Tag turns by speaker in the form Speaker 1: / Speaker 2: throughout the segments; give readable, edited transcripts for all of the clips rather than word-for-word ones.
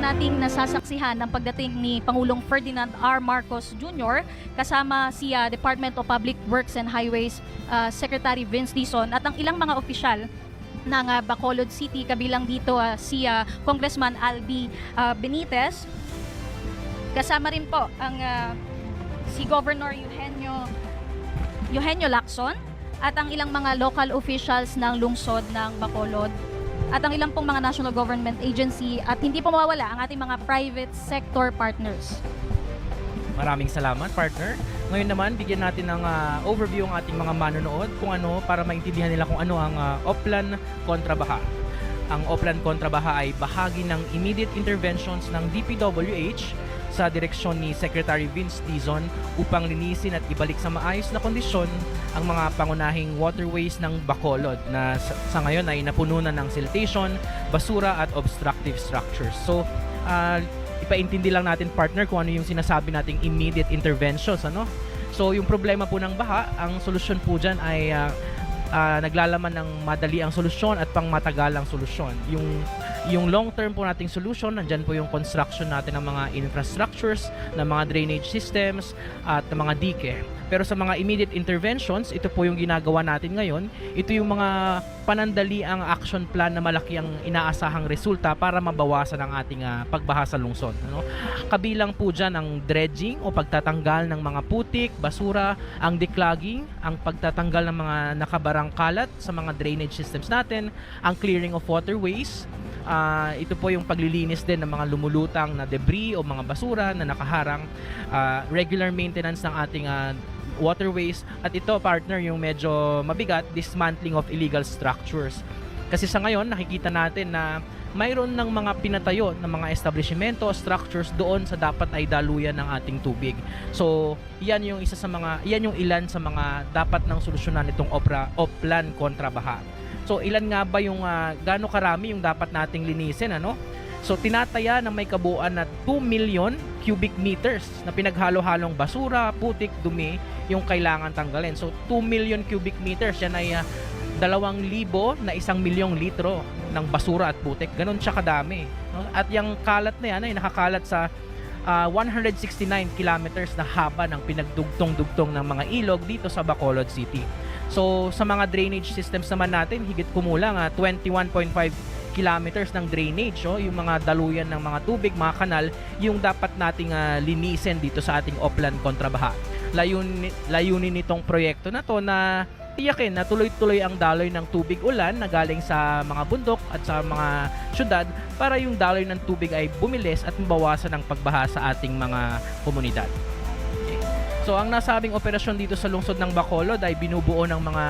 Speaker 1: nating nasasaksihan ng pagdating ni Pangulong Ferdinand R. Marcos Jr. kasama si Department of Public Works and Highways Secretary Vince Dizon at ang ilang mga opisyal ng Bacolod City, kabilang dito si Congressman Albi Benitez. Kasama rin po ang si Governor Eugenio Lacson at ang ilang mga local officials ng lungsod ng Bacolod at ang ilang pong mga national government agency at hindi po mawawala ang ating mga private sector partners.
Speaker 2: Maraming salamat, partner. Ngayon naman, bigyan natin ng overview ang ating mga manonood kung ano para maintindihan nila kung ano ang Oplan kontra Baha. Ang Oplan kontra Baha ay bahagi ng immediate interventions ng DPWH sa direksyon ni Secretary Vince Dizon upang linisin at ibalik sa maayos na kondisyon ang mga pangunahing waterways ng Bacolod na sa ngayon ay napuno na ng siltation, basura at obstructive structures. So, ipaintindi lang natin, partner, kung ano yung sinasabi nating immediate interventions, ano? So, yung problema po ng baha, ang solusyon po dyan ay naglalaman ng madali ang solusyon at pangmatagalang solusyon. Yung long term po nating solution, nandyan po yung construction natin ng mga infrastructures, ng mga drainage systems at ng mga dike. Pero sa mga immediate interventions, ito po yung ginagawa natin ngayon. Ito yung mga panandaliang action plan na malaki ang inaasahang resulta para mabawasan ang ating pagbaha sa lungsod. Ano? Kabilang po dyan ang dredging o pagtatanggal ng mga putik, basura, ang declogging, ang pagtatanggal ng mga nakabarang kalat sa mga drainage systems natin, ang clearing of waterways. Ito po yung paglilinis din ng mga lumulutang na debris o mga basura na nakaharang, regular maintenance ng ating waterways, at ito, partner, yung medyo mabigat, dismantling of illegal structures. Kasi sa ngayon, nakikita natin na mayroon ng mga pinatayo ng mga establishmento, structures doon sa dapat ay daluyan ng ating tubig. So, yan yung ilan sa mga dapat nang solusyonan itong Oplan kontra Baha. So, ilan nga ba yung gaano karami yung dapat nating linisin, ano? So, tinataya na may kabuuan na 2 million cubic meters na pinaghalo-halong basura, putik, dumi yung kailangan tanggalin. So, 2 million cubic meters, yan ay 2,000 na 1 milyong litro ng basura at putik. Ganon siya kadami. No? At yung kalat na yan ay nakakalat sa 169 kilometers na haba ng pinagdugtong-dugtong ng mga ilog dito sa Bacolod City. So, sa mga drainage systems naman natin, higit kumulang 21.5 kilometers ng drainage, yung mga daluyan ng mga tubig, mga kanal, yung dapat nating linisin dito sa ating Oplan kontra Baha. Layunin nitong proyekto na to na tiyakin na tuloy-tuloy ang daloy ng tubig ulan na galing sa mga bundok at sa mga syudad para yung daloy ng tubig ay bumilis at mabawasan ang pagbaha sa ating mga komunidad. Okay. So, ang nasabing operasyon dito sa lungsod ng Bacolod ay binubuo ng mga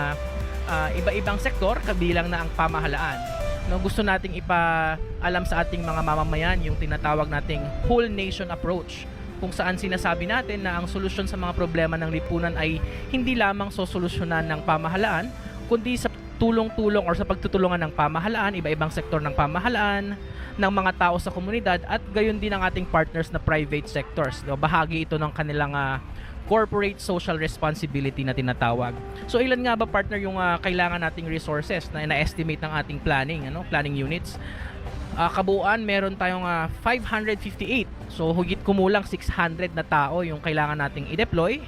Speaker 2: iba-ibang sektor, kabilang na ang pamahalaan. No, gusto nating ipaalam sa ating mga mamamayan yung tinatawag nating whole nation approach, kung saan sinasabi natin na ang solusyon sa mga problema ng lipunan ay hindi lamang sosolusyonan ng pamahalaan, kundi sa tulong-tulong or sa pagtutulungan ng pamahalaan, iba-ibang sektor ng pamahalaan, ng mga tao sa komunidad, at gayon din ang ating partners na private sectors. No? Bahagi ito ng kanilang corporate social responsibility na tinatawag. So, ilan nga ba, partner, yung kailangan nating resources na na-estimate ng ating planning units? Kabuuan, meron tayong 558. So, higit kumulang 600 na tao yung kailangan nating i-deploy.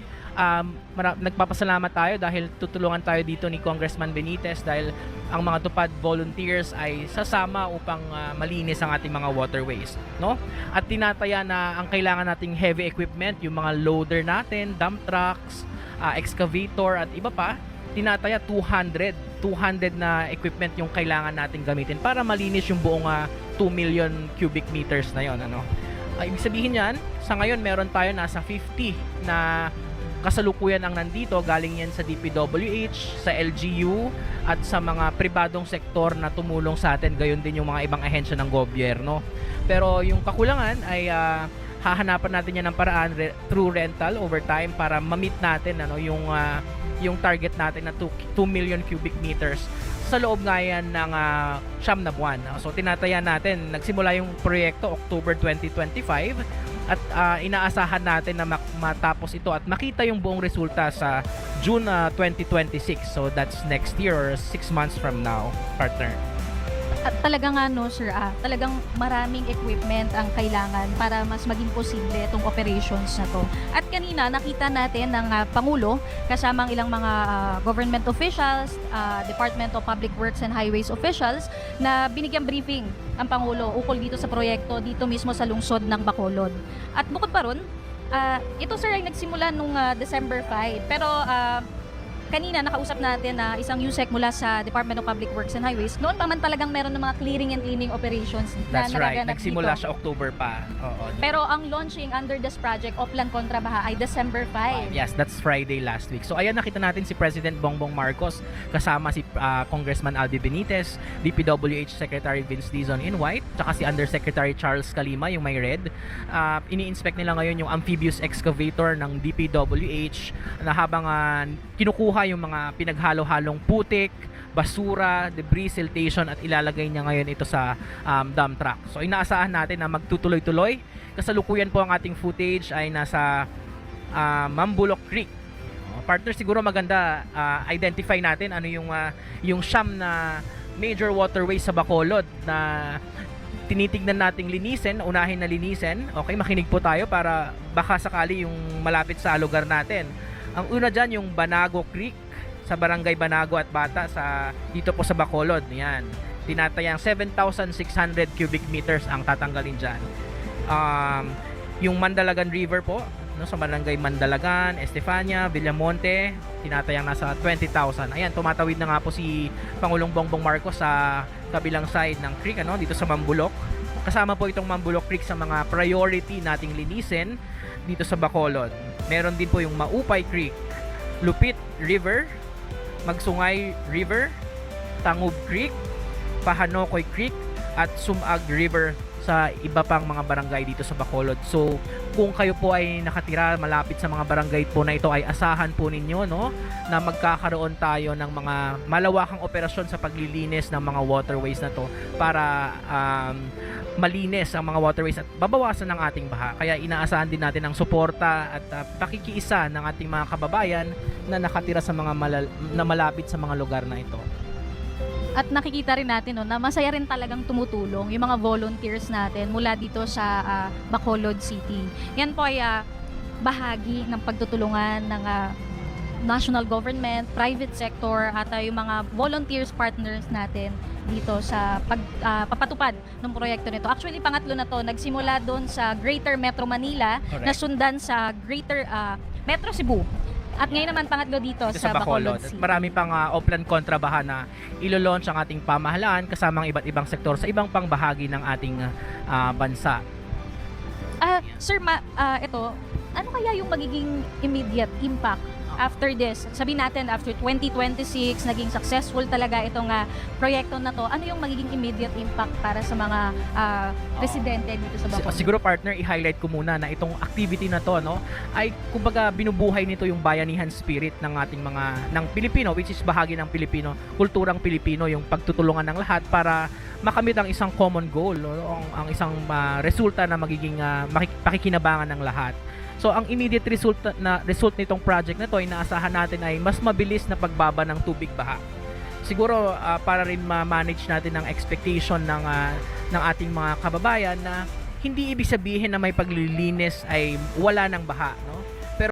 Speaker 2: Nagpapasalamat tayo dahil tutulungan tayo dito ni Congressman Benitez dahil ang mga tupad volunteers ay sasama upang malinis ang ating mga waterways, no? At tinataya na ang kailangan nating heavy equipment, yung mga loader natin, dump trucks, excavator at iba pa, tinataya 200 na equipment yung kailangan nating gamitin para malinis yung buong 2 million cubic meters na yon, ano? Ibig sabihin yan, sa ngayon meron tayo nasa 50 na kasalukuyan ang nandito, galing yan sa DPWH, sa LGU at sa mga pribadong sektor na tumulong sa atin, gayon din yung mga ibang ahensya ng gobyerno. Pero yung kakulangan ay hahanapan natin yan ng paraan through rental over time para ma-meet natin yung target natin na 2 million cubic meters sa loob nga yan ng 9 na buwan. So tinataya natin, nagsimula yung proyekto October 2025 at inaasahan natin na matapos ito at makita yung buong resulta sa June 2026. So that's next year or 6 months from now, partner.
Speaker 1: At talagang ano sir, talagang maraming equipment ang kailangan para mas maging posible itong operations na to. At kanina nakita natin ng Pangulo kasama ang ilang mga government officials, Department of Public Works and Highways officials na binigyang briefing ang Pangulo ukol dito sa proyekto dito mismo sa lungsod ng Bacolod. At bukod pa ron, ito sir ay nagsimula nung December 5 pero kanina nakausap natin na isang USEC mula sa Department of Public Works and Highways. Noon pa man talagang meron ng mga clearing and cleaning operations na
Speaker 2: That's right.
Speaker 1: nagaganap
Speaker 2: Nagsimula
Speaker 1: dito.
Speaker 2: siya October pa. Oo.
Speaker 1: Pero ang launching under this project, Oplan Contra Baha, ay December 5.
Speaker 2: Yes, that's Friday last week. So ayan, nakita natin si President Bongbong Marcos kasama si Congressman Albi Benitez, DPWH Secretary Vince Dizon in white, tsaka si Undersecretary Charles Calima yung may red. Ini-inspect nila ngayon yung amphibious excavator ng DPWH na habang kinukuha yung mga pinaghalo-halong putik, basura, debris, siltation at ilalagay niya ngayon ito sa dump truck. So inaasahan natin na magtutuloy-tuloy. Kasalukuyan po ang ating footage ay nasa Mambulok Creek. Partner, siguro maganda identify natin ano yung siyam na major waterways sa Bacolod na tinitignan nating linisin, unahin na linisin. Okay, makinig po tayo para baka sakali yung malapit sa lugar natin. Ang una dyan yung Banago Creek sa Barangay Banago at Bata dito po sa Bacolod. Yan. Tinatayang 7,600 cubic meters ang tatanggalin dyan. Yung Mandalagan River po, no, sa Barangay Mandalagan, Estefania, Villamonte, tinatayang nasa 20,000. Ayan, tumatawid na nga po si Pangulong Bongbong Marcos sa kabilang side ng creek, dito sa Mambulok. Kasama po itong Mambulok Creek sa mga priority nating linisin dito sa Bacolod. Meron din po yung Maupay Creek, Lupit River, Magsungay River, Tangub Creek, Pahanokoy Creek at Sumag River sa iba pang mga barangay dito sa Bacolod. So, kung kayo po ay nakatira malapit sa mga barangay po na ito, ay asahan po ninyo, no, na magkakaroon tayo ng mga malawakang operasyon sa paglilinis ng mga waterways na to para malinis ang mga waterways at babawasan ng ating baha. Kaya inaasahan din natin ang suporta at pakikiisa ng ating mga kababayan na nakatira sa mga na malapit sa mga lugar na ito.
Speaker 1: At nakikita rin natin na masaya rin talagang tumutulong yung mga volunteers natin mula dito sa Bacolod City. Yan po ay bahagi ng pagtutulungan ng national government, private sector at yung mga volunteers partners natin dito sa papatupad ng proyekto nito. Actually, pangatlo na to, nagsimula doon sa Greater Metro Manila,
Speaker 2: Correct.
Speaker 1: nasundan sa Greater Metro Cebu. At ngayon naman pangatlo dito sa Bacolod
Speaker 2: At
Speaker 1: City.
Speaker 2: marami pang Oplan Contra Baha na ilo-launch ang ating pamahalaan kasama ang iba't ibang sektor sa ibang pang bahagi ng ating bansa.
Speaker 1: Sir, ito, ano kaya yung magiging immediate impact after this? Sabihin natin, after 2026, naging successful talaga itong proyekto na to. Ano yung magiging immediate impact para sa mga residente dito sa Bacolod?
Speaker 2: Siguro partner, i-highlight ko muna na itong activity na to, no, ay kumbaga binubuhay nito yung bayanihan spirit ng ating ng Pilipino, which is bahagi ng Pilipino, kulturang Pilipino, yung pagtutulungan ng lahat para makamit ang isang common goal, no, ang isang resulta na magiging pakikinabangan ng lahat. So ang immediate result nitong project na to ay inaasahan natin ay mas mabilis na pagbaba ng tubig baha. Siguro para rin ma-manage natin ang expectation ng ating mga kababayan na hindi ibig sabihin na may paglilinis ay wala ng baha, no?